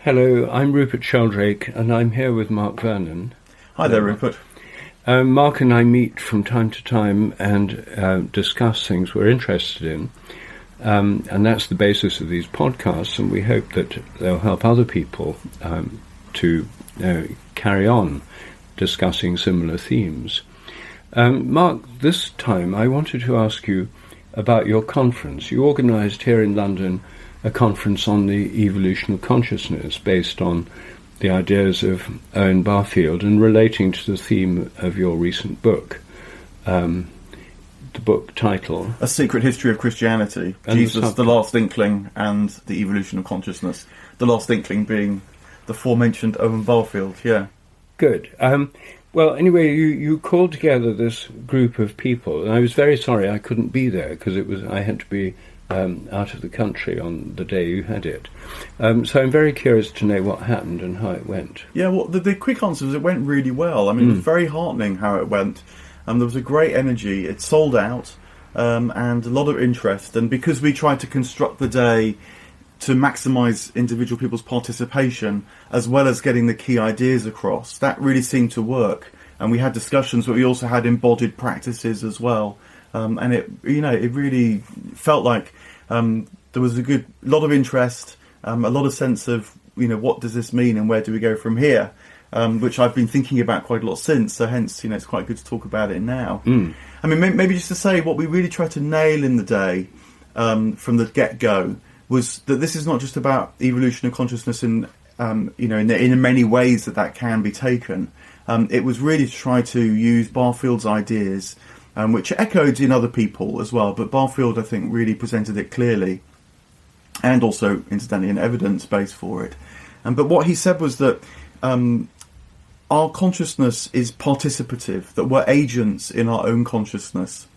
Hello, I'm Rupert Sheldrake, and I'm here with Mark Vernon. Hi there, Rupert. Mark and I meet from time to time and discuss things we're interested in, and that's the basis of these podcasts, and we hope that they'll help other people to carry on discussing similar themes. Mark, this time I wanted to ask you about your conference. You organised here in London a conference on the evolution of consciousness based on the ideas of Owen Barfield and relating to the theme of your recent book. The book title? A Secret History of Christianity, Jesus, the Last Inkling, and the Evolution of Consciousness. The last inkling being the aforementioned Owen Barfield, yeah. Good. Well, anyway, you called together this group of people, and I was very sorry I couldn't be there because I had to be out of the country on the day you had it. So I'm very curious to know what happened and how it went. Yeah, well, the quick answer is it went really well. I mean, it was very heartening how it went. There was a great energy. It sold out and a lot of interest. And because we tried to construct the day to maximise individual people's participation as well as getting the key ideas across, that really seemed to work. And we had discussions, but we also had embodied practices as well. And it really felt like there was a lot of interest, a lot of sense of, what does this mean and where do we go from here, which I've been thinking about quite a lot since. So hence, it's quite good to talk about it now. I mean, maybe just to say what we really tried to nail in the day from the get-go was that this is not just about evolution of consciousness in many ways that can be taken. It was really to try to use Barfield's ideas, which echoed in other people as well, but Barfield, I think, really presented it clearly, and also, incidentally, an evidence base for it. But what he said was that our consciousness is participative, that we're agents in our own consciousness.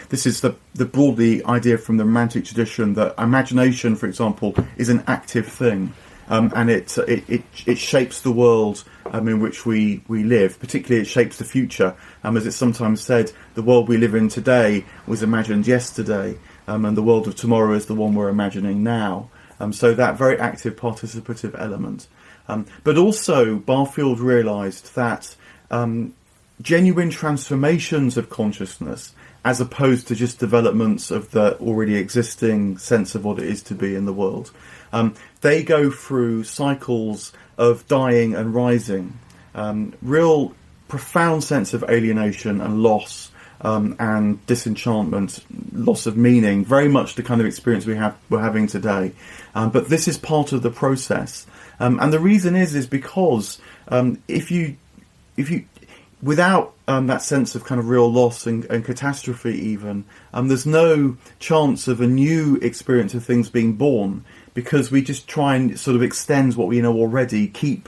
This is the broadly idea from the Romantic tradition that imagination, for example, is an active thing. And it shapes the world in which we live. Particularly, it shapes the future. As it's sometimes said, the world we live in today was imagined yesterday, and the world of tomorrow is the one we're imagining now. So that very active participative element. But also, Barfield realised that genuine transformations of consciousness, as opposed to just developments of the already existing sense of what it is to be in the world, they go through cycles of dying and rising, real profound sense of alienation and loss and disenchantment, loss of meaning, very much the kind of experience we're having today. But this is part of the process. And the reason is because if you without that sense of kind of real loss and catastrophe even, there's no chance of a new experience of things being born, because we just try and sort of extend what we know already, keep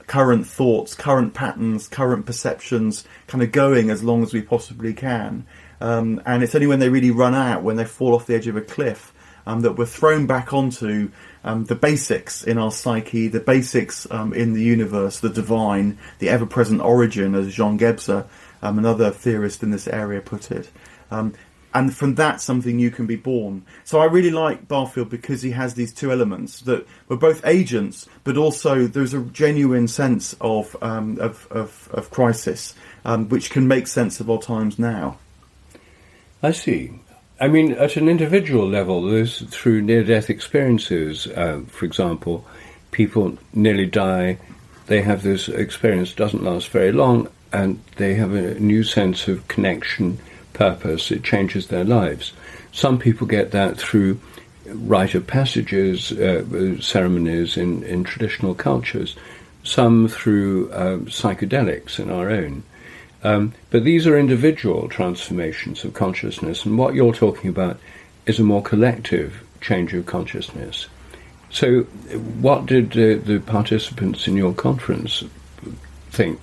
current thoughts, current patterns, current perceptions kind of going as long as we possibly can. And it's only when they really run out, when they fall off the edge of a cliff, that we're thrown back onto the basics in our psyche, the basics in the universe, the divine, the ever-present origin, as Jean Gebser, another theorist in this area, put it. And from that, something new can be born. So I really like Barfield because he has these two elements, that we're both agents, but also there's a genuine sense of crisis, which can make sense of our times now. I see. I mean, at an individual level, there's through near-death experiences, for example, people nearly die, they have this experience, doesn't last very long, and they have a new sense of connection, purpose, it changes their lives. Some people get that through rite of passages, ceremonies in traditional cultures, some through psychedelics in our own. But these are individual transformations of consciousness, and what you're talking about is a more collective change of consciousness. So what did the participants in your conference think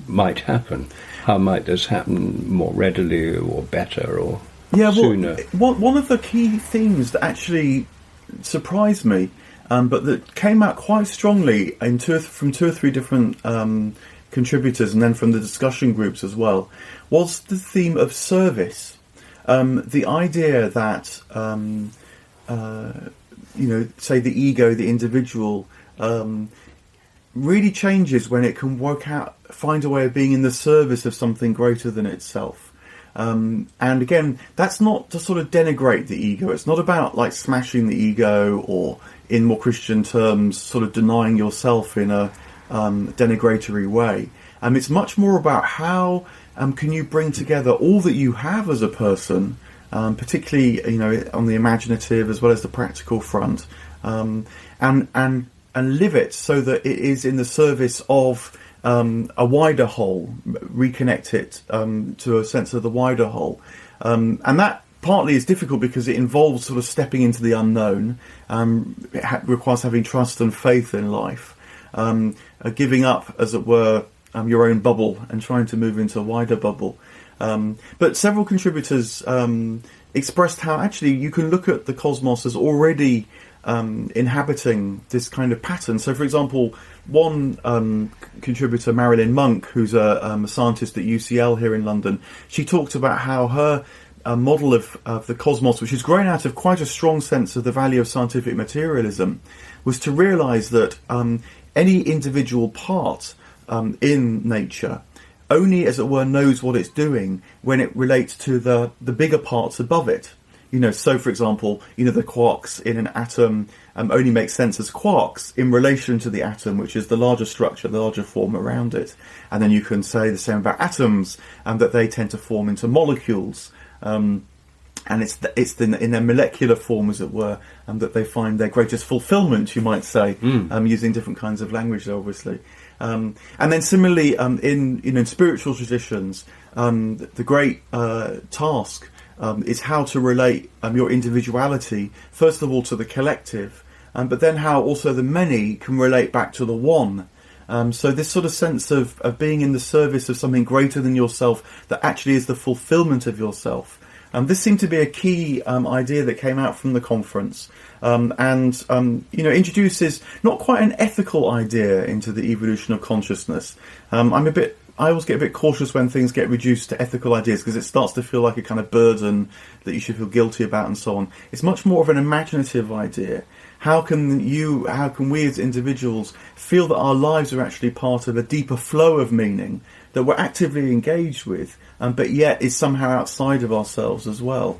might happen? How might this happen more readily or better or sooner? One of the key themes that actually surprised me, but that came out quite strongly from two or three different contributors, and then from the discussion groups as well, was the theme of service. The idea that say the ego, the individual, really changes when it can find a way of being in the service of something greater than itself. And again, that's not to sort of denigrate the ego. It's not about like smashing the ego, or in more Christian terms, sort of denying yourself in a denigratory way. It's much more about how can you bring together all that you have as a person, particularly on the imaginative as well as the practical front, and live it so that it is in the service of a wider whole, reconnect it to a sense of the wider whole. And that partly is difficult because it involves sort of stepping into the unknown. It requires having trust and faith in life, giving up, as it were, your own bubble and trying to move into a wider bubble. But several contributors expressed how actually you can look at the cosmos as already inhabiting this kind of pattern. So, for example, one contributor, Marilyn Monk, who's a scientist at UCL here in London, she talked about how her model of the cosmos, which has grown out of quite a strong sense of the value of scientific materialism, was to realise that any individual part in nature only, as it were, knows what it's doing when it relates to the bigger parts above it. So for example, the quarks in an atom only make sense as quarks in relation to the atom, which is the larger structure, the larger form around it. And then you can say the same about atoms, that they tend to form into molecules. And it's in their molecular form, as it were, that they find their greatest fulfillment, you might say, using different kinds of language, obviously. And then similarly, in spiritual traditions, the great task is how to relate your individuality, first of all, to the collective, but then how also the many can relate back to the one. So this sort of sense of being in the service of something greater than yourself that actually is the fulfillment of yourself. This seemed to be a key idea that came out from the conference, and introduces not quite an ethical idea into the evolution of consciousness. I always get a bit cautious when things get reduced to ethical ideas, because it starts to feel like a kind of burden that you should feel guilty about and so on. It's much more of an imaginative idea. How can we as individuals feel that our lives are actually part of a deeper flow of meaning that we're actively engaged with, but yet is somehow outside of ourselves as well?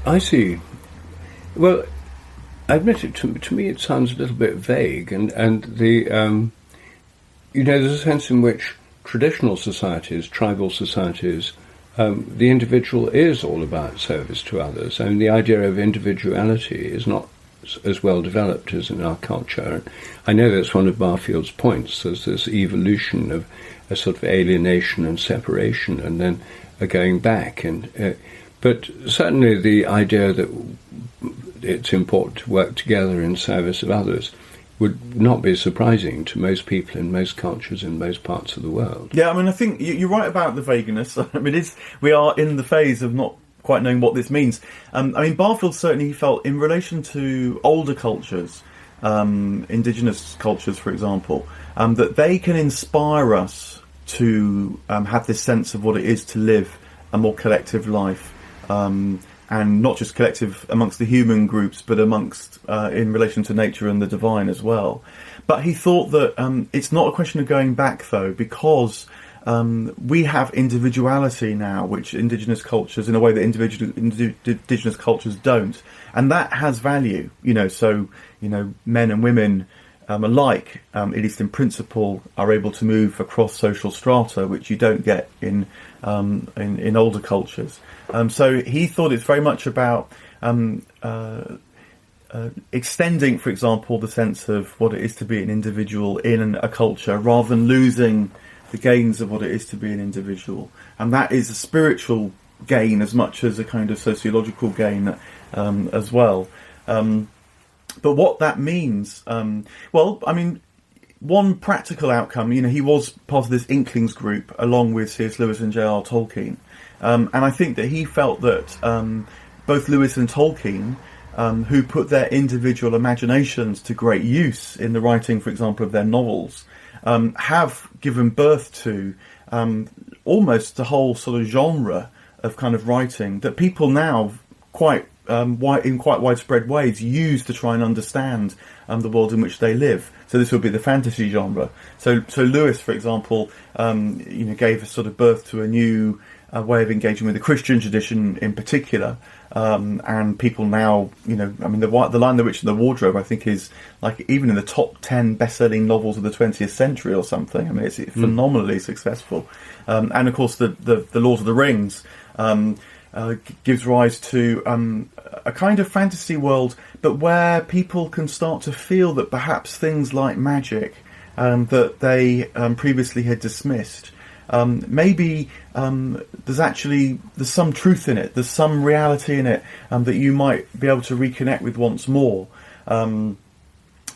I see. Well, I admit it, to me it sounds a little bit vague, and the there's a sense in which traditional societies, tribal societies, the individual is all about service to others. I mean, the idea of individuality is not as well developed as in our culture. I know that's one of Barfield's points. There's this evolution of a sort of alienation and separation, and then a going back. But certainly the idea that it's important to work together in service of others would not be surprising to most people in most cultures in most parts of the world. Yeah, I mean, I think you're right about the vagueness. I mean, we are in the phase of not quite knowing what this means. I mean, Barfield certainly felt in relation to older cultures, indigenous cultures, for example, that they can inspire us to have this sense of what it is to live a more collective life, and not just collective amongst the human groups, but amongst in relation to nature and the divine as well. But he thought that it's not a question of going back, though, because we have individuality now, which indigenous cultures, in a way that indigenous cultures don't, and that has value. So men and women alike, at least in principle, are able to move across social strata, which you don't get in older cultures. So he thought it's very much about extending, for example, the sense of what it is to be an individual in a culture, rather than losing the gains of what it is to be an individual. And that is a spiritual gain as much as a kind of sociological gain as well. But what that means, well, I mean, one practical outcome, he was part of this Inklings group along with C.S. Lewis and J.R. Tolkien. And I think that he felt that both Lewis and Tolkien, who put their individual imaginations to great use in the writing, for example, of their novels, have given birth to almost the whole sort of genre of kind of writing that people now quite in quite widespread ways, use to try and understand the world in which they live. So this would be the fantasy genre. So Lewis, for example, gave a sort of birth to a new way of engaging with the Christian tradition in particular. And people now, the Lion, the Witch and the Wardrobe, I think, is like even in the top 10 best-selling novels of the 20th century or something. I mean, it's phenomenally successful. And of course, the Lord of the Rings gives rise to a kind of fantasy world, but where people can start to feel that perhaps things like magic that they previously had dismissed, maybe there's some truth in it, there's some reality in it that you might be able to reconnect with once more. So,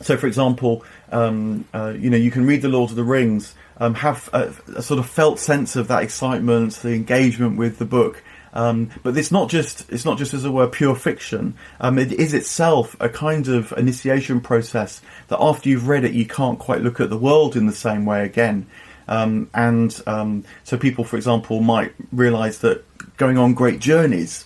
for example, you can read The Lord of the Rings, have a sort of felt sense of that excitement, the engagement with the book. But it's not just as it were pure fiction. It is itself a kind of initiation process that after you've read it, you can't quite look at the world in the same way again. So people, for example, might realise that going on great journeys,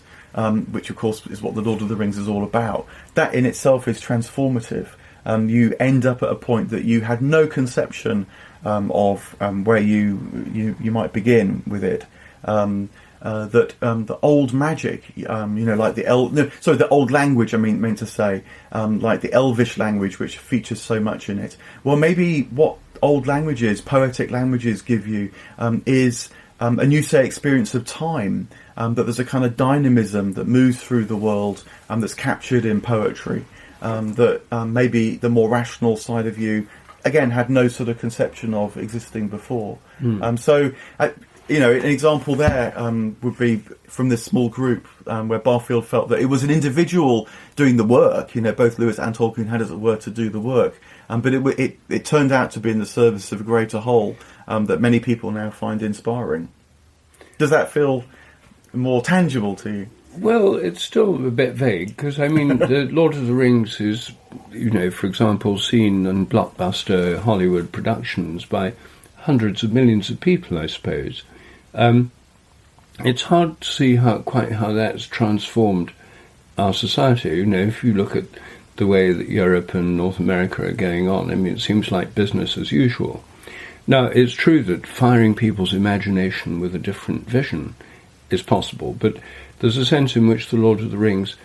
which of course is what The Lord of the Rings is all about, that in itself is transformative. You end up at a point that you had no conception of where you might begin with it. The old magic, like the old language, meant to say, like the Elvish language, which features so much in it. Well, maybe what old languages, poetic languages, give you is a new, experience of time. That there's a kind of dynamism that moves through the world, that's captured in poetry. That maybe the more rational side of you, again, had no sort of conception of existing before. An example there would be from this small group where Barfield felt that it was an individual doing the work. Both Lewis and Tolkien had, as it were, to do the work, but it turned out to be in the service of a greater whole that many people now find inspiring. Does that feel more tangible to you? Well, it's still a bit vague, because, The Lord of the Rings is, for example, seen in blockbuster Hollywood productions by hundreds of millions of people, I suppose. It's hard to see how that's transformed our society. If you look at the way that Europe and North America are going on, it seems like business as usual. Now, it's true that firing people's imagination with a different vision is possible, but there's a sense in which The Lord of the Rings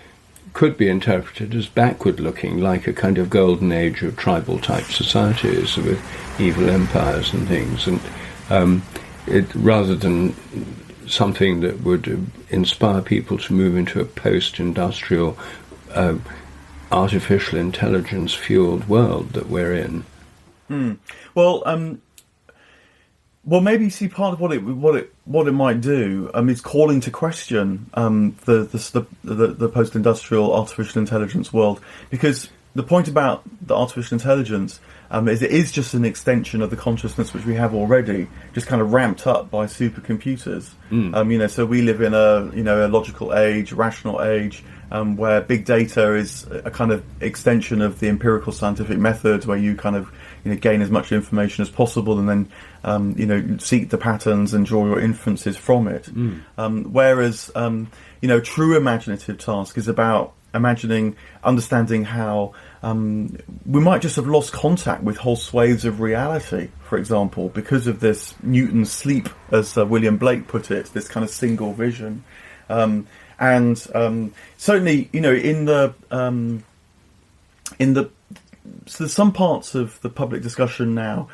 could be interpreted as backward-looking, like a kind of golden age of tribal-type societies with evil empires and things, and rather than something that would inspire people to move into a post-industrial, artificial intelligence-fueled world that we're in. Well, maybe see part of what it might do is calling to question the post-industrial artificial intelligence world, because the point about the artificial intelligence is it is just an extension of the consciousness which we have already, just kind of ramped up by supercomputers. So we live in a logical age, rational age, where big data is a kind of extension of the empirical scientific method, where you kind of gain as much information as possible and then seek the patterns and draw your inferences from it. Whereas true imaginative task is about understanding how we might just have lost contact with whole swathes of reality, for example, because of this Newton's sleep, as William Blake put it, this kind of single vision. And certainly, so there's some parts of the public discussion now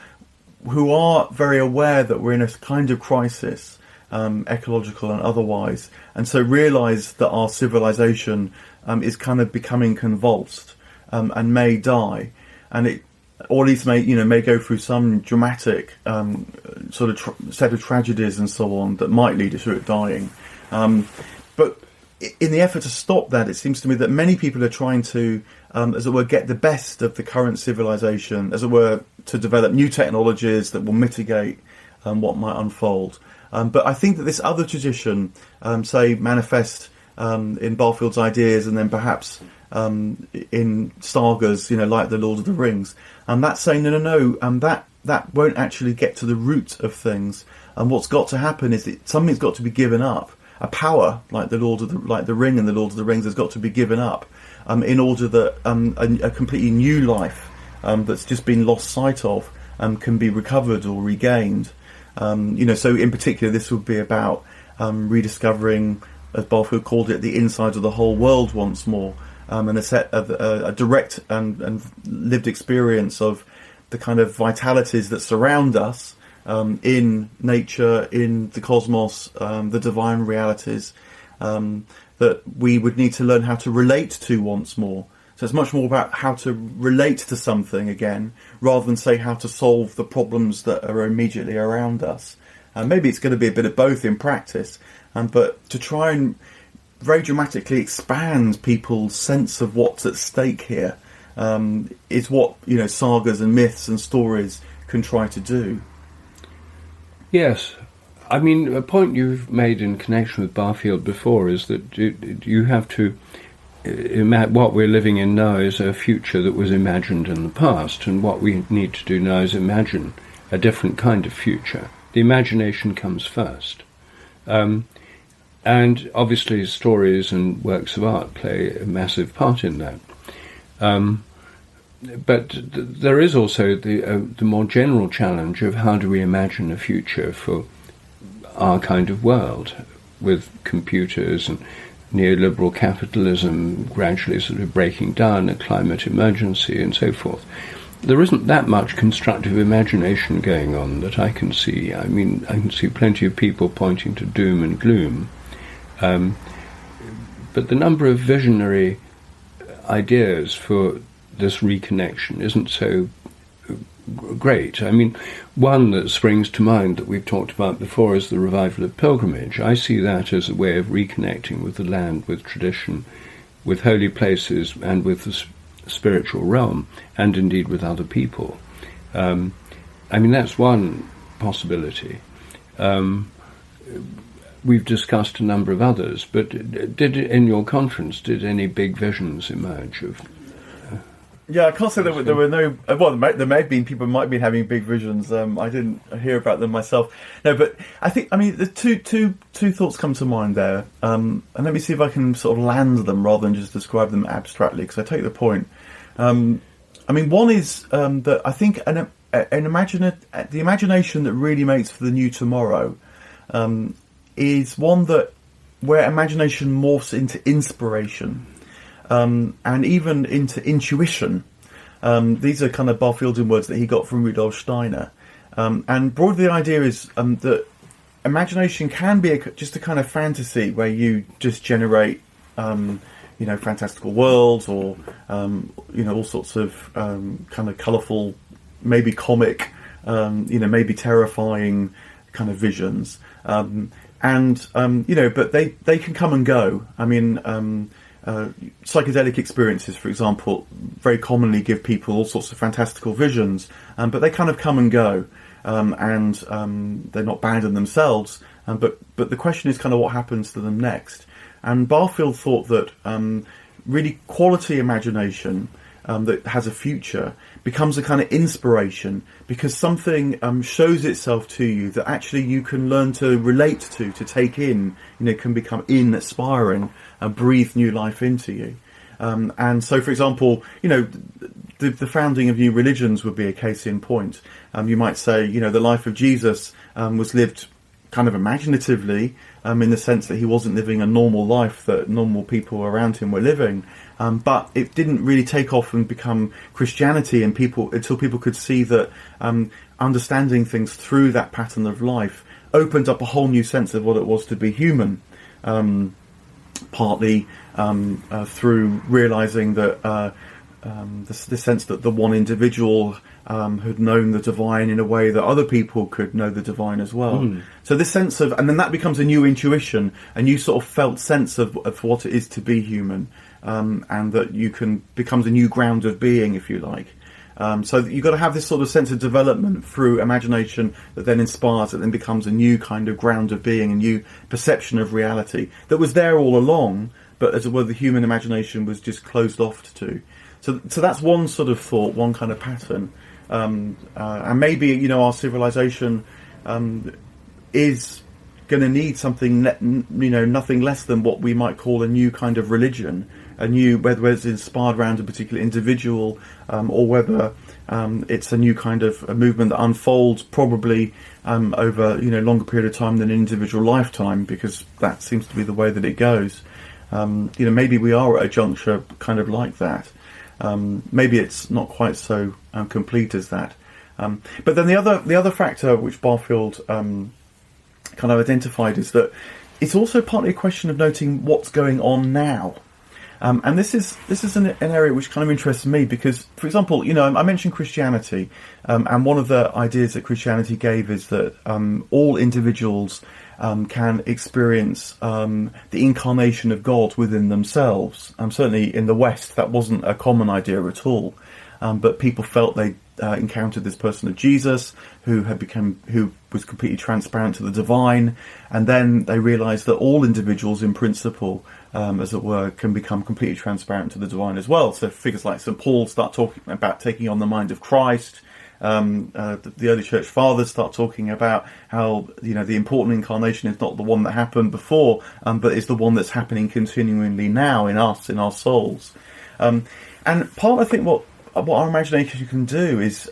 who are very aware that we're in a kind of crisis, ecological and otherwise, and so realise that our civilization is kind of becoming convulsed and may die, and it, or at least may go through some dramatic sort of set of tragedies and so on that might lead to it dying. But in the effort to stop that, it seems to me that many people are trying to, as it were, get the best of the current civilization, as it were, to develop new technologies that will mitigate what might unfold. But I think that this other tradition, say, manifest in Barfield's ideas, and then perhaps in sagas, like The Lord of the Rings, and that's saying no, that won't actually get to the root of things. And what's got to happen is that something's got to be given up. a power like the ring and the Lord of the Rings has got to be given up in order that a completely new life that's just been lost sight of can be recovered or regained. So in particular, this would be about rediscovering, as Barfield called it, the inside of the whole world once more, and a direct and lived experience of the kind of vitalities that surround us in nature, in the cosmos, the divine realities that we would need to learn how to relate to once more. So it's much more about how to relate to something again, rather than say how to solve the problems that are immediately around us. Maybe it's going to be a bit of both in practice, but to try and very dramatically expand people's sense of what's at stake here is what sagas and myths and stories can try to do. Yes. I mean, a point you've made in connection with Barfield before is that you have to what we're living in now is a future that was imagined in the past, and what we need to do now is imagine a different kind of future. The imagination comes first. And obviously stories and works of art play a massive part in that. But there is also the more general challenge of how do we imagine a future for our kind of world, with computers and neoliberal capitalism gradually sort of breaking down, a climate emergency and so forth. There isn't that much constructive imagination going on that I can see. I mean, I can see plenty of people pointing to doom and gloom. But the number of visionary ideas for this reconnection isn't so great. I mean, one that springs to mind that we've talked about before is the revival of pilgrimage. I see that as a way of reconnecting with the land, with tradition, with holy places, and with the spiritual realm, and indeed with other people. I mean, that's one possibility. We've discussed a number of others, but in your conference, did any big visions emerge of... Yeah, I can't say there were no... Well, there may have been people who might have been having big visions. I didn't hear about them myself. No, but the two thoughts come to mind there. And let me see if I can sort of land them rather than just describe them abstractly, because I take the point. One is that I think the imagination that really makes for the new tomorrow is one where imagination morphs into inspiration. And even into intuition. These are kind of Barfieldian words that he got from Rudolf Steiner. And broadly the idea is that imagination can be just a kind of fantasy where you just generate, fantastical worlds or, all sorts of kind of colourful, maybe comic, maybe terrifying kind of visions. But they can come and go. I mean... psychedelic experiences, for example, very commonly give people all sorts of fantastical visions, but they kind of come and go, and they're not bad in themselves. But the question is kind of what happens to them next. And Barfield thought that really quality imagination that has a future becomes a kind of inspiration, because something shows itself to you that actually you can learn to relate to take in, can become inspiring and breathe new life into you. And so, for example, the founding of new religions would be a case in point. You might say, the life of Jesus was lived kind of imaginatively, in the sense that he wasn't living a normal life that normal people around him were living. But it didn't really take off and become Christianity until people could see that understanding things through that pattern of life opened up a whole new sense of what it was to be human. Partly through realising that the sense that the one individual had known the divine in a way that other people could know the divine as well. So this sense of, and then that becomes a new intuition, a new sort of felt sense of what it is to be human, and that becomes a new ground of being, if you like. So you've got to have this sort of sense of development through imagination that then inspires, that then becomes a new kind of ground of being, a new perception of reality that was there all along, but as it were, the human imagination was just closed off to. So that's one sort of thought, one kind of pattern. And maybe, our civilization is going to need something, nothing less than what we might call a new kind of religion, whether it's inspired around a particular individual, or whether it's a new kind of a movement that unfolds probably over longer period of time than an individual lifetime, because that seems to be the way that it goes. Maybe we are at a juncture kind of like that. Maybe it's not quite so complete as that. But then the other factor which Barfield kind of identified is that it's also partly a question of noting what's going on now. And this is an area which kind of interests me because, for example, I mentioned Christianity, and one of the ideas that Christianity gave is that all individuals can experience the incarnation of God within themselves. Certainly in the West, that wasn't a common idea at all, but people felt they encountered this person of Jesus who was completely transparent to the divine, and then they realised that all individuals, in principle, as it were, can become completely transparent to the divine as well. So figures like St. Paul start talking about taking on the mind of Christ. The early church fathers start talking about how the important incarnation is not the one that happened before, but is the one that's happening continually now in us, in our souls. And part, I think, what our imagination can do is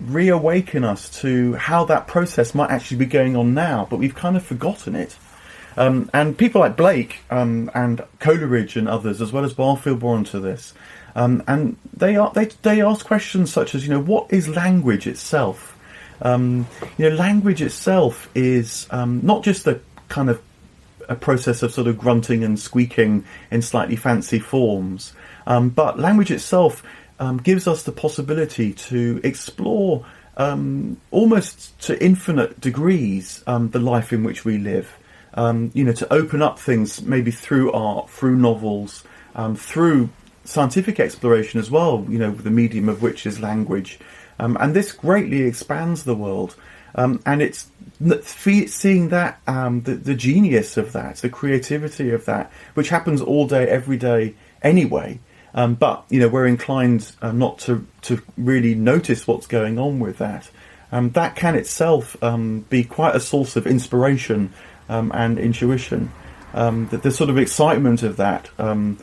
reawaken us to how that process might actually be going on now, but we've kind of forgotten it. And people like Blake and Coleridge and others, as well as Barfield, were onto this. And they ask questions such as, what is language itself? Language itself is not just a kind of a process of sort of grunting and squeaking in slightly fancy forms, but language itself gives us the possibility to explore almost to infinite degrees the life in which we live. To open up things maybe through art, through novels, through scientific exploration as well, the medium of which is language. And this greatly expands the world. And it's seeing that, the genius of that, the creativity of that, which happens all day, every day anyway. But we're inclined not to really notice what's going on with that. That can itself be quite a source of inspiration and intuition. The sort of excitement of that, and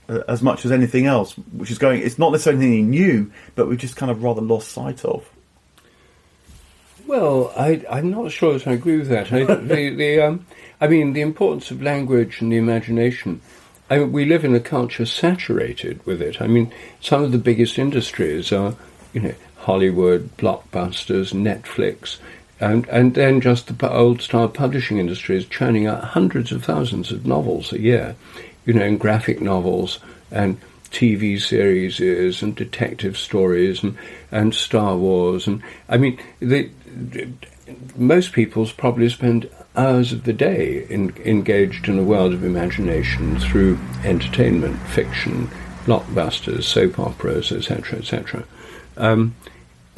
as much as anything else, which is going, it's not necessarily anything new, but we've just kind of rather lost sight of. Well, I'm not sure that I agree with that. The importance of language and the imagination. We live in a culture saturated with it. Some of the biggest industries are, Hollywood, blockbusters, Netflix, and then just the old-style publishing industry is churning out hundreds of thousands of novels a year, and graphic novels and TV series and detective stories and Star Wars. And most people probably spend hours of the day engaged in a world of imagination through entertainment, fiction, blockbusters, soap operas, etc., etc.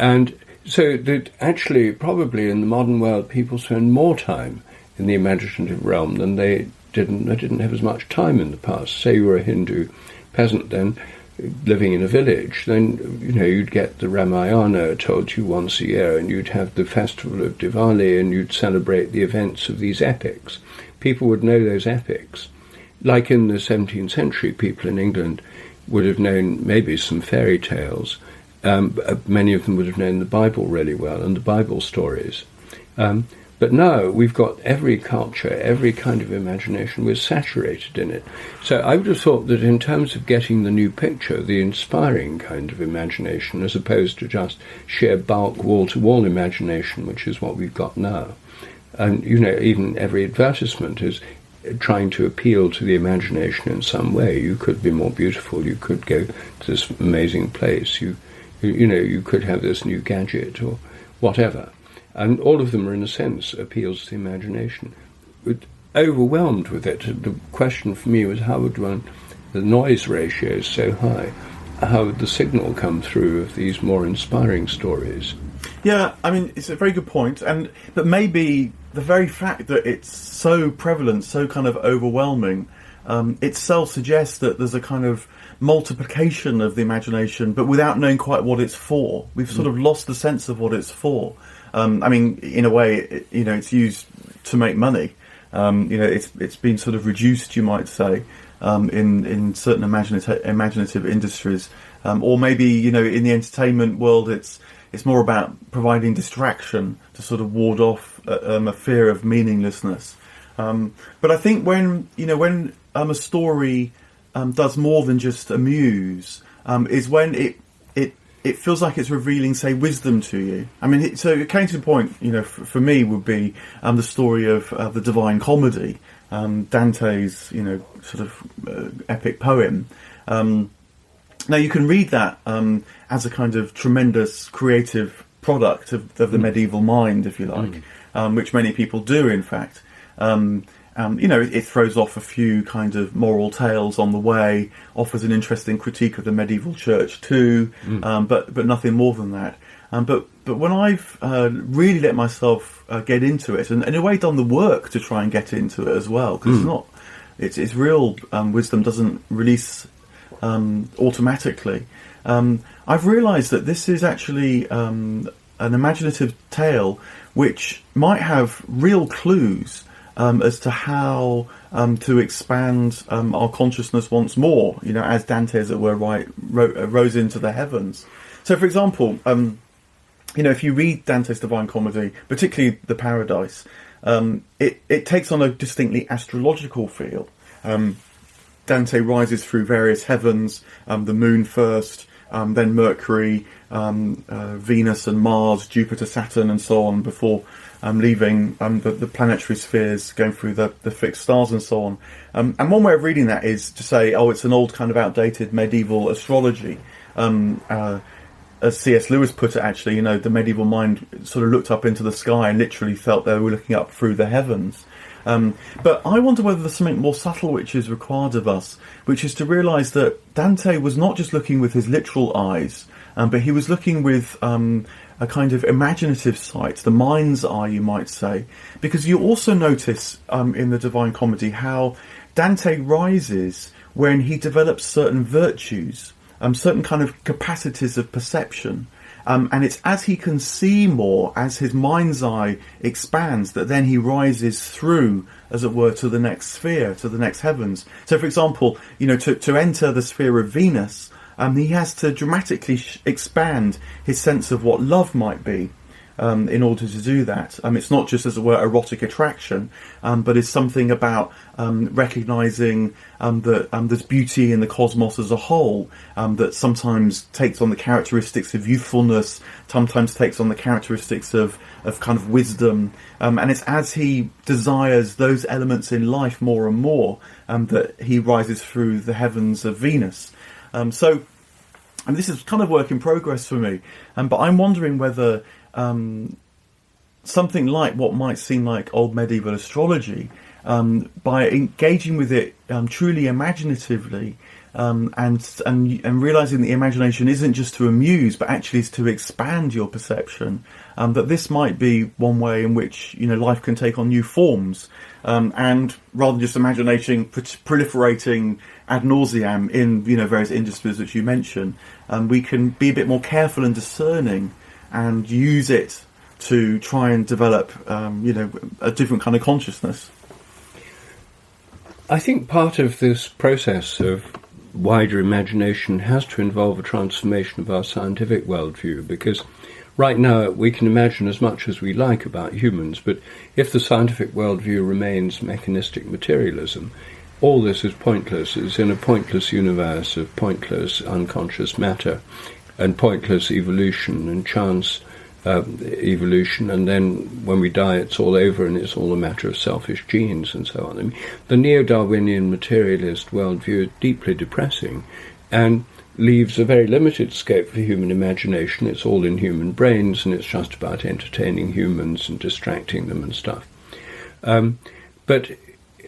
And so that actually, probably in the modern world, people spend more time in the imaginative realm than they didn't have as much time in the past. Say you were a Hindu peasant then, living in a village, then you'd get the Ramayana told you once a year, and you'd have the festival of Diwali, and you'd celebrate the events of these epics. People would know those epics. Like in the 17th century, people in England would have known maybe some fairy tales. Many of them would have known the Bible really well and the Bible stories. But now we've got every culture, every kind of imagination, we're saturated in it. So I would have thought that in terms of getting the new picture, the inspiring kind of imagination, as opposed to just sheer bulk wall-to-wall imagination, which is what we've got now. And, even every advertisement is trying to appeal to the imagination in some way. You could be more beautiful, you could go to this amazing place, you could have this new gadget or whatever. And all of them are, in a sense, appeals to the imagination. Overwhelmed with it, the question for me was the noise ratio is so high, how would the signal come through of these more inspiring stories? Yeah, it's a very good point. But maybe the very fact that it's so prevalent, so kind of overwhelming, itself suggests that there's a kind of multiplication of the imagination, but without knowing quite what it's for. We've sort of lost the sense of what it's for. I mean, in a way, it's used to make money. It's been sort of reduced, you might say, in certain imaginative industries, or maybe in the entertainment world, it's more about providing distraction to sort of ward off a fear of meaninglessness. But I think when a story does more than just amuse, is when it feels like it's revealing, say, wisdom to you. I mean, so a case in point, for me would be the story of the Divine Comedy, Dante's, sort of epic poem. Now you can read that as a kind of tremendous creative product of the medieval mind, if you like, which many people do, in fact. It throws off a few kind of moral tales on the way, offers an interesting critique of the medieval church too, but nothing more than that. But when I've really let myself get into it, and in a way done the work to try and get into it as well, because it's real wisdom doesn't release automatically. I've realised that this is actually an imaginative tale which might have real clues as to how to expand our consciousness once more, as Dante, as it were, rose into the heavens. So, for example, if you read Dante's Divine Comedy, particularly the Paradise, it takes on a distinctly astrological feel. Dante rises through various heavens, the moon first, then Mercury, Venus and Mars, Jupiter, Saturn, and so on, before leaving the planetary spheres, going through the fixed stars and so on. And one way of reading that is to say, it's an old kind of outdated medieval astrology. As C.S. Lewis put it, actually, the medieval mind sort of looked up into the sky and literally felt they were looking up through the heavens. But I wonder whether there's something more subtle which is required of us, which is to realise that Dante was not just looking with his literal eyes, but he was looking with a kind of imaginative sight, the mind's eye, you might say. Because you also notice in the Divine Comedy how Dante rises when he develops certain virtues, certain kind of capacities of perception. And it's as he can see more, as his mind's eye expands, that then he rises through, as it were, to the next sphere, to the next heavens. So, for example, to enter the sphere of Venus, he has to dramatically expand his sense of what love might be. In order to do that, it's not just, as it were, erotic attraction, but it's something about recognising that there's beauty in the cosmos as a whole, that sometimes takes on the characteristics of youthfulness, sometimes takes on the characteristics of kind of wisdom, and it's as he desires those elements in life more and more that he rises through the heavens of Venus. So this is kind of work in progress for me, but I'm wondering whether something like what might seem like old medieval astrology, by engaging with it truly imaginatively, and realising the imagination isn't just to amuse, but actually is to expand your perception, that this might be one way in which life can take on new forms, and rather than just imagination proliferating ad nauseam in various industries that you mention, we can be a bit more careful and discerning and use it to try and develop, a different kind of consciousness. I think part of this process of wider imagination has to involve a transformation of our scientific worldview, because right now we can imagine as much as we like about humans, but if the scientific worldview remains mechanistic materialism, all this is pointless. It's in a pointless universe of pointless unconscious matter and pointless evolution and chance evolution, and then when we die it's all over and it's all a matter of selfish genes and so on. I mean, the neo-Darwinian materialist worldview is deeply depressing and leaves a very limited scope for human imagination. It's all in human brains and it's just about entertaining humans and distracting them and stuff. But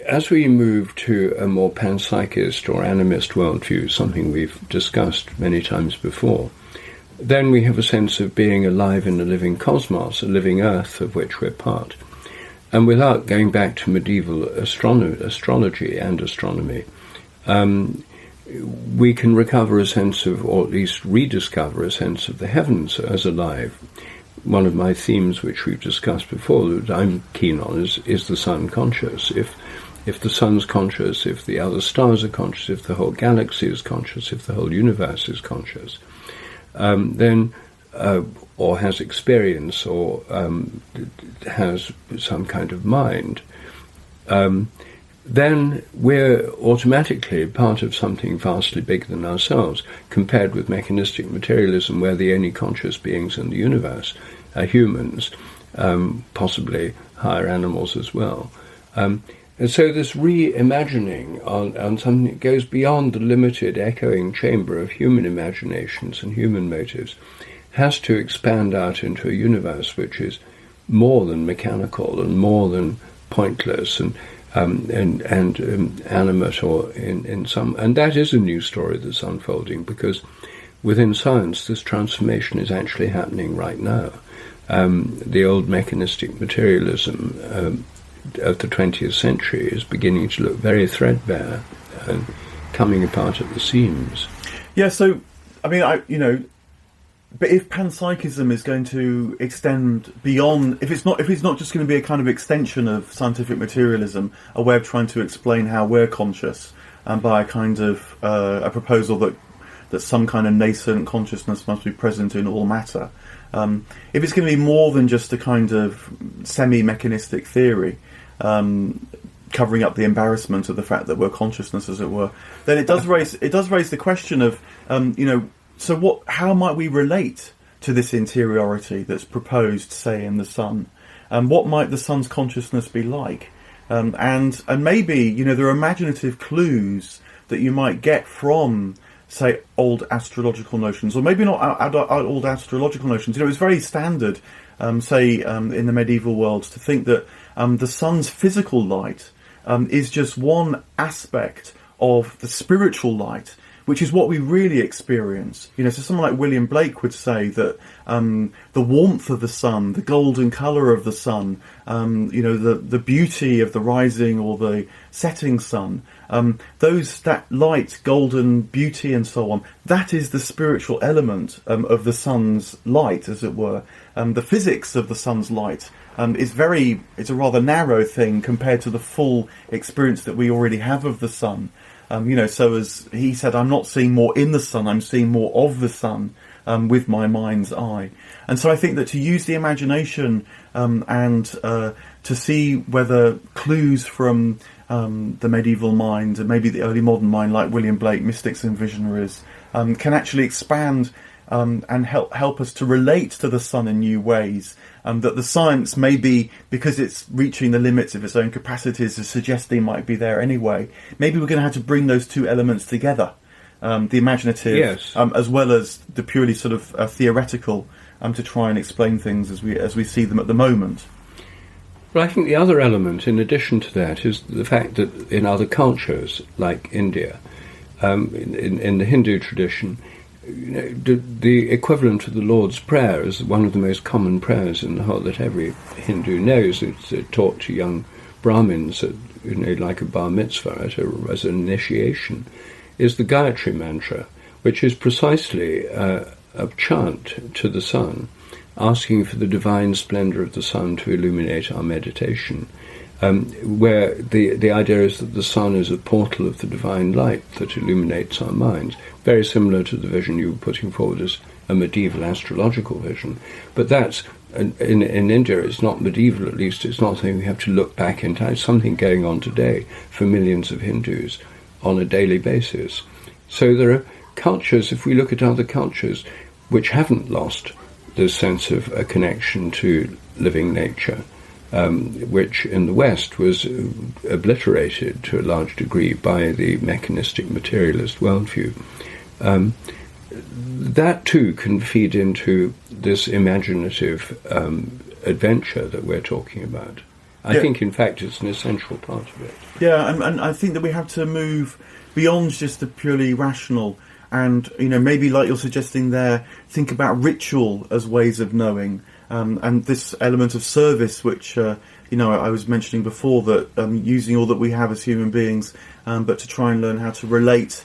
as we move to a more panpsychist or animist worldview, something we've discussed many times before, then we have a sense of being alive in a living cosmos, a living earth of which we're part. And without going back to medieval astrology and astronomy, we can recover a sense of, or at least rediscover a sense of the heavens as alive. one of my themes, which we've discussed before, that I'm keen on, is the sun conscious. If the sun's conscious, if the other stars are conscious, if the whole galaxy is conscious, if the whole universe is conscious, then or has experience, or has some kind of mind, then we're automatically part of something vastly bigger than ourselves, compared with mechanistic materialism, where the only conscious beings in the universe are humans, possibly higher animals as well. And so this reimagining on something that goes beyond the limited echoing chamber of human imaginations and human motives has to expand out into a universe which is more than mechanical and more than pointless and animate, or in some, and that is a new story that's unfolding, because within science this transformation is actually happening right now. The old mechanistic materialism of the 20th century is beginning to look very threadbare and coming apart at the seams. Yeah, so I mean, but if panpsychism is going to extend beyond, if it's not just going to be a kind of extension of scientific materialism, a way of trying to explain how we're conscious, and by a kind of a proposal that some kind of nascent consciousness must be present in all matter, if it's going to be more than just a kind of semi-mechanistic theory, covering up the embarrassment of the fact that we're consciousness, as it were, then it does raise the question of so how might we relate to this interiority that's proposed, say, in the sun? What might the sun's consciousness be like? And maybe, there are imaginative clues that you might get from, say, old astrological notions, or maybe not old astrological notions. It's very standard, in the medieval world, to think that the sun's physical light is just one aspect of the spiritual light, which is what we really experience. So someone like William Blake would say that the warmth of the sun, the golden colour of the sun, the beauty of the rising or the setting sun, that light, golden beauty and so on, that is the spiritual element of the sun's light, as it were. The physics of the sun's light it's a rather narrow thing compared to the full experience that we already have of the sun. So as he said, I'm not seeing more in the sun, I'm seeing more of the sun with my mind's eye. And so I think that to use the imagination and to see whether clues from the medieval mind and maybe the early modern mind, like William Blake, mystics and visionaries, can actually expand and help us to relate to the sun in new ways. That the science, maybe because it's reaching the limits of its own capacities, is suggesting might be there anyway. Maybe we're going to have to bring those two elements together, the imaginative, yes, as well as the purely sort of theoretical, to try and explain things as we see them at the moment. But I think the other element, in addition to that, is the fact that in other cultures, like India, in the Hindu tradition, the equivalent of the Lord's Prayer is one of the most common prayers in the whole, that every Hindu knows. It's taught to young Brahmins, like a bar mitzvah, as an initiation, is the Gayatri mantra, which is precisely a chant to the sun, asking for the divine splendour of the sun to illuminate our meditation, where the idea is that the sun is a portal of the divine light that illuminates our minds, very similar to the vision you were putting forward as a medieval astrological vision. But that's, in India, it's not medieval, at least it's not something we have to look back into. It's something going on today for millions of Hindus on a daily basis. So there are cultures, if we look at other cultures, which haven't lost this sense of a connection to living nature, which in the West was obliterated to a large degree by the mechanistic materialist worldview. That too can feed into this imaginative adventure that we're talking about. I think, in fact, it's an essential part of it. Yeah, and I think that we have to move beyond just the purely rational and, maybe like you're suggesting there, think about ritual as ways of knowing. And this element of service, which, I was mentioning before, that using all that we have as human beings, but to try and learn how to relate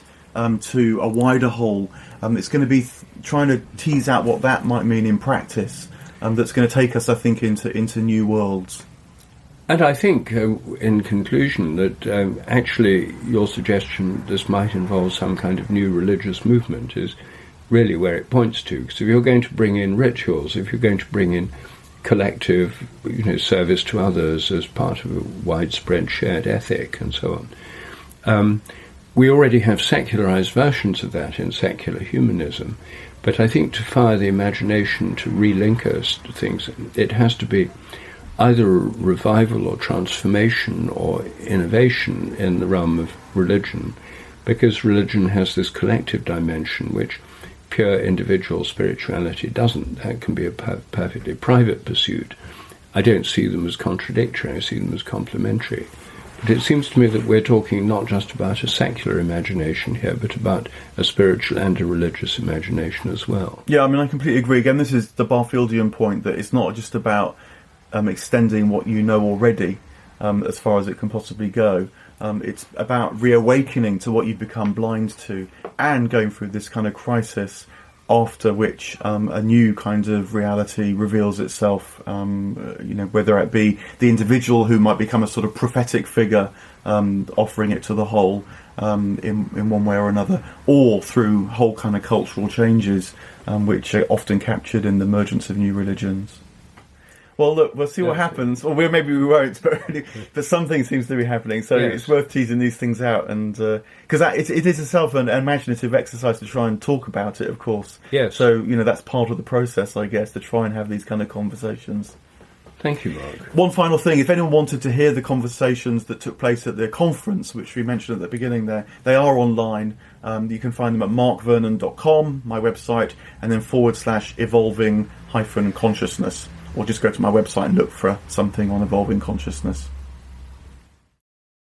to a wider whole. It's going to be trying to tease out what that might mean in practice. that's going to take us, I think, into new worlds. And I think, in conclusion, that actually your suggestion this might involve some kind of new religious movement is really where it points to. Because if you're going to bring in rituals, if you're going to bring in collective, service to others as part of a widespread shared ethic and so on, we already have secularized versions of that in secular humanism. But I think to fire the imagination, to relink us to things, it has to be either a revival or transformation or innovation in the realm of religion, because religion has this collective dimension which pure individual spirituality doesn't. That can be a perfectly private pursuit. I don't see them as contradictory, I see them as complementary. But it seems to me that we're talking not just about a secular imagination here, but about a spiritual and a religious imagination as well. Yeah, I mean, I completely agree. Again, this is the Barfieldian point, that it's not just about extending what you know already as far as it can possibly go. It's about reawakening to what you've become blind to, and going through this kind of crisis after which a new kind of reality reveals itself, whether it be the individual who might become a sort of prophetic figure offering it to the whole in one way or another, or through whole kind of cultural changes which are often captured in the emergence of new religions. Well, look, we'll see what happens. Or maybe we won't, but something seems to be happening. So it's worth teasing these things out, and because it is itself an imaginative exercise to try and talk about it, of course. Yes. So that's part of the process, I guess, to try and have these kind of conversations. Thank you, Mark. One final thing: if anyone wanted to hear the conversations that took place at the conference, which we mentioned at the beginning, they are online. You can find them at markvernon.com, my website, and then /evolving-consciousness. Or just go to my website and look for something on evolving consciousness.